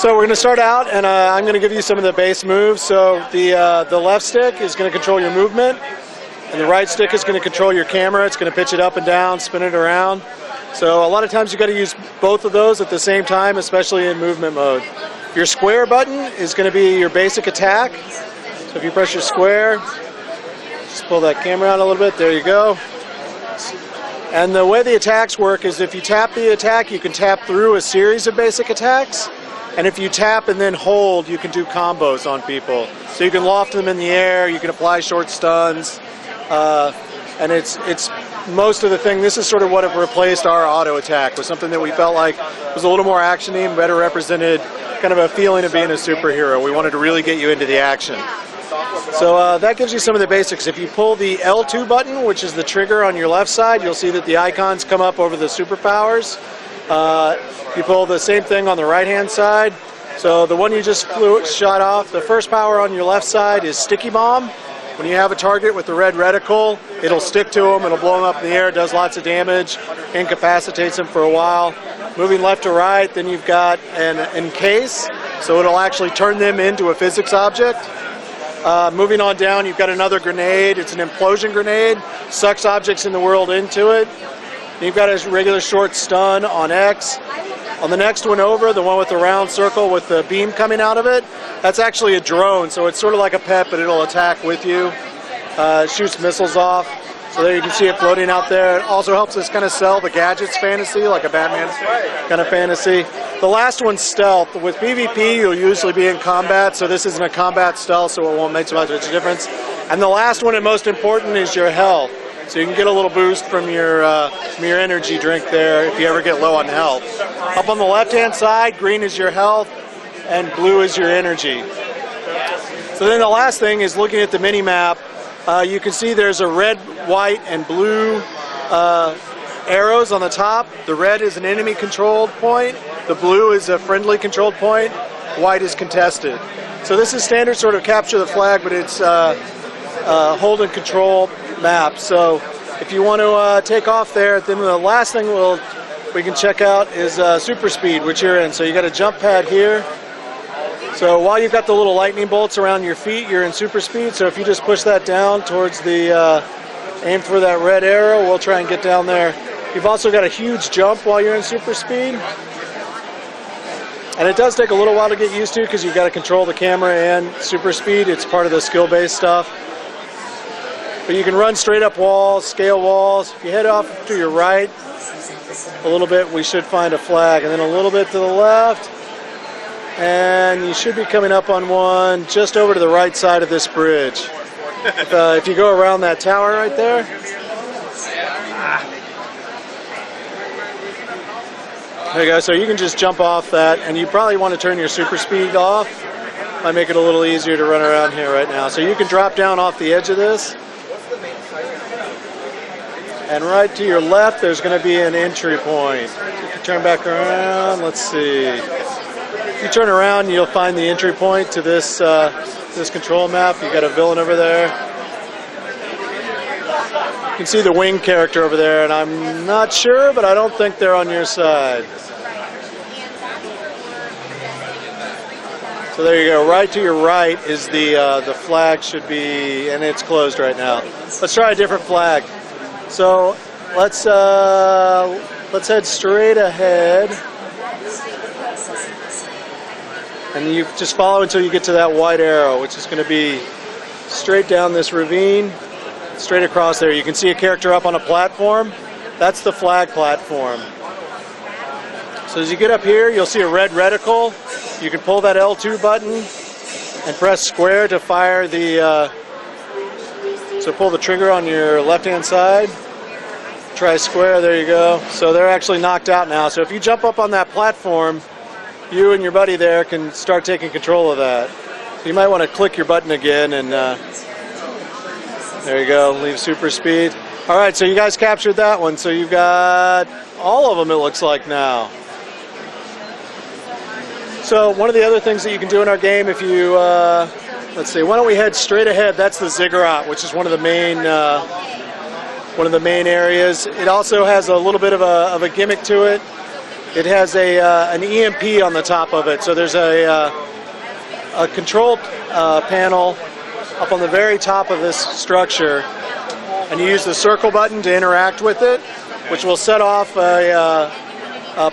So we're going to start out, and I'm going to give you some of the base moves. So the left stick is going to control your movement, and the right stick is going to control your camera. It's going to pitch it up and down, spin it around. So a lot of times you got to use both of those at the same time, especially in movement mode. Your square button is going to be your basic attack. So if you press your square, just pull that camera out a little bit. There you go. And the way the attacks work is if you tap the attack, you can tap through a series of basic attacks. And if you tap and then hold, you can do combos on people. So you can loft them in the air, you can apply short stuns, and it's most of the thing. This is sort of what have replaced our auto attack, was something that we felt like was a little more action-y and better represented kind of a feeling of being a superhero. We wanted to really get you into the action. So that gives you some of the basics. If you pull the L2 button, which is the trigger on your left side, you'll see that the icons come up over the superpowers. You pull the same thing on the right-hand side. So the one you just shot off, the first power on your left side is Sticky Bomb. When you have a target with the red reticle, it'll stick to them, it'll blow them up in the air, does lots of damage, incapacitates them for a while. Moving left to right, then you've got an encase, so it'll actually turn them into a physics object. Moving on down, you've got another grenade. It's an implosion grenade, sucks objects in the world into it. Then you've got a regular short stun on X. On the next one over, the one with the round circle with the beam coming out of it, that's actually a drone, so it's sort of like a pet, but it'll attack with you. It shoots missiles off, so there you can see it floating out there. It also helps us kind of sell the gadgets fantasy, like a Batman kind of fantasy. The last one's stealth. With PvP, you'll usually be in combat, so this isn't a combat stealth, so it won't make so much of a difference. And the last one and most important is your health. So you can get a little boost from your energy drink there if you ever get low on health. Up on the left-hand side, green is your health, and blue is your energy. So then the last thing is looking at the mini-map. You can see there's a red, white, and blue arrows on the top. The red is an enemy-controlled point. The blue is a friendly-controlled point. White is contested. So this is standard sort of capture the flag, but it's hold and control map. So if you want to take off there, then the last thing we can check out is super speed, which you're in. So you got a jump pad here. So while you've got the little lightning bolts around your feet, you're in super speed. So if you just push that down towards the aim for that red arrow, we'll try and get down there. You've also got a huge jump while you're in super speed. And it does take a little while to get used to because you've got to control the camera and super speed. It's part of the skill-based stuff. But you can run straight up walls, scale walls. If you head off to your right a little bit, we should find a flag. And then a little bit to the left. And you should be coming up on one just over to the right side of this bridge. If you go around that tower right there. There you go. So you can just jump off that. And you probably want to turn your super speed off. Might make it a little easier to run around here right now. So you can drop down off the edge of this. And right to your left, there's going to be an entry point. If you turn back around, let's see. If you turn around, you'll find the entry point to this this control map. You've got a villain over there. You can see the wing character over there, and I'm not sure, but I don't think they're on your side. So there you go. Right to your right is the flag should be, and it's closed right now. Let's try a different flag. So let's head straight ahead, and you just follow until you get to that white arrow, which is going to be straight down this ravine, straight across there. You can see a character up on a platform. That's the flag platform. So as you get up here, you'll see a red reticle. You can pull that L2 button and press square to fire the. So pull the trigger on your left-hand side. Try square, there you go. So they're actually knocked out now. So if you jump up on that platform, you and your buddy there can start taking control of that. So you might want to click your button again, and there you go, leave super speed. All right, so you guys captured that one. So you've got all of them, it looks like now. So one of the other things that you can do in our game, if you, let's see, why don't we head straight ahead? That's the ziggurat, which is one of the main areas. It also has a little bit of a gimmick to it. it has an EMP on the top of it. So there's a control panel up on the very top of this structure, and you use the circle button to interact with it, which will set off a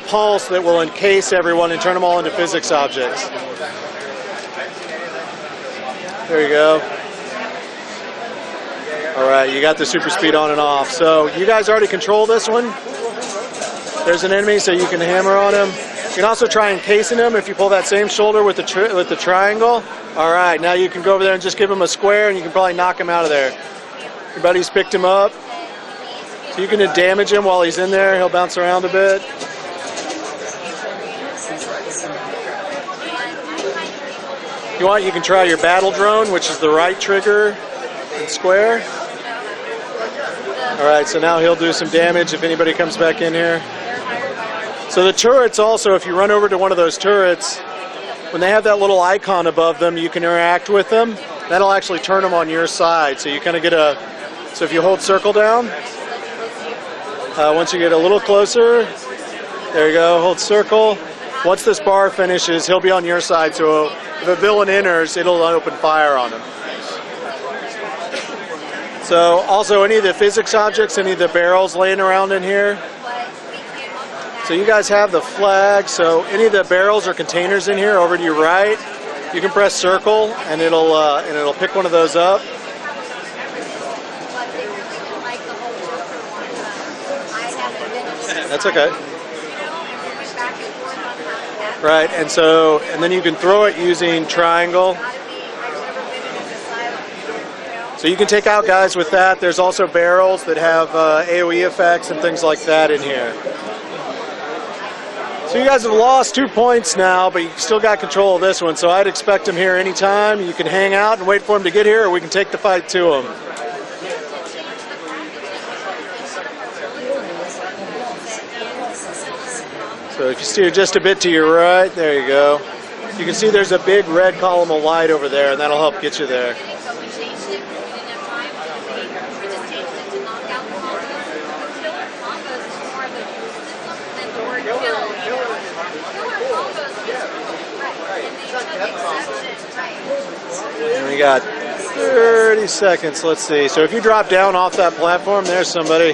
pulse that will encase everyone and turn them all into physics objects. There you go. All right, you got the super speed on and off. So you guys already control this one. There's an enemy, so you can hammer on him. You can also try encasing him if you pull that same shoulder with the triangle. All right, now you can go over there and just give him a square, and you can probably knock him out of there. Your buddy's picked him up. So you can damage him while he's in there. He'll bounce around a bit. If you want, you can try your battle drone, which is the right trigger and square. All right, so now he'll do some damage if anybody comes back in here. So the turrets also, if you run over to one of those turrets, when they have that little icon above them, you can interact with them. That'll actually turn them on your side. So you kind of get so if you hold circle down, once you get a little closer, there you go, hold circle. Once this bar finishes, he'll be on your side. So if a villain enters, it'll open fire on him. So also any of the physics objects, any of the barrels laying around in here. So you guys have the flag, so any of the barrels or containers in here over to your right, you can press circle and it'll pick one of those up. That's okay. Right, and then you can throw it using triangle. So you can take out guys with that. There's also barrels that have AoE effects and things like that in here. So you guys have lost 2 points now, but you still got control of this one. So I'd expect him here anytime. You can hang out and wait for him to get here, or we can take the fight to him. So if you steer just a bit to your right, there you go. You can see there's a big red column of light over there, and that'll help get you there. And we got 30 seconds, let's see. So if you drop down off that platform, there's somebody.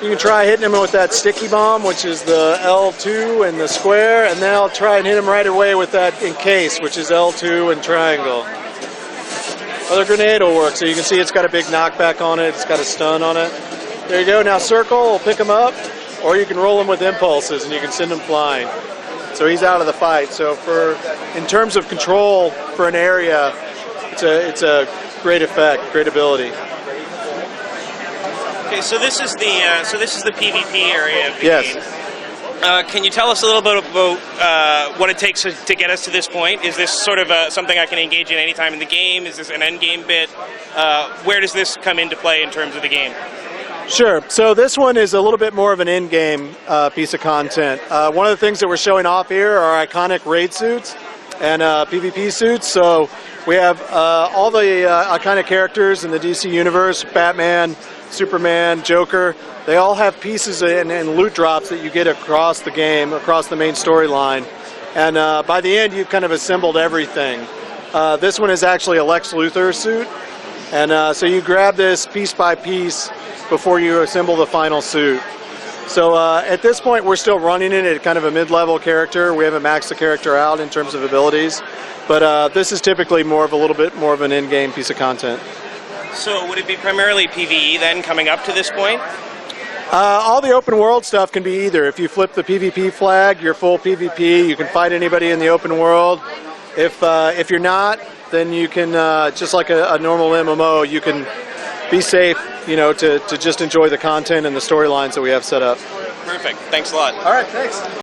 You can try hitting him with that sticky bomb, which is the L2 and the square, and then I'll try and hit him right away with that encase, which is L2 and triangle. Other grenade will work, so you can see it's got a big knockback on it, it's got a stun on it. There you go, now circle will pick him up, or you can roll him with impulses and you can send him flying. So he's out of the fight. So in terms of control for an area, it's a great effect, great ability. Okay, so this is the PvP area of the yes. game. Can you tell us a little bit about what it takes to get us to this point? Is this sort of something I can engage in any time in the game? Is this an end game bit? Where does this come into play in terms of the game? Sure. So this one is a little bit more of an in-game piece of content. One of the things that we're showing off here are iconic raid suits and PvP suits. So we have all the iconic characters in the DC universe, Batman, Superman, Joker. They all have pieces and loot drops that you get across the game, across the main storyline. And by the end, you've kind of assembled everything. This one is actually a Lex Luthor suit. And so you grab this piece by piece before you assemble the final suit. So at this point, we're still running it at kind of a mid-level character. We haven't maxed the character out in terms of abilities. But this is typically a little bit more of an in-game piece of content. So would it be primarily PvE then coming up to this point? All the open world stuff can be either. If you flip the PvP flag, you're full PvP. You can fight anybody in the open world. If you're not, then you can, just like a normal MMO, you can be safe, to just enjoy the content and the storylines that we have set up. Perfect. Thanks a lot. All right, thanks.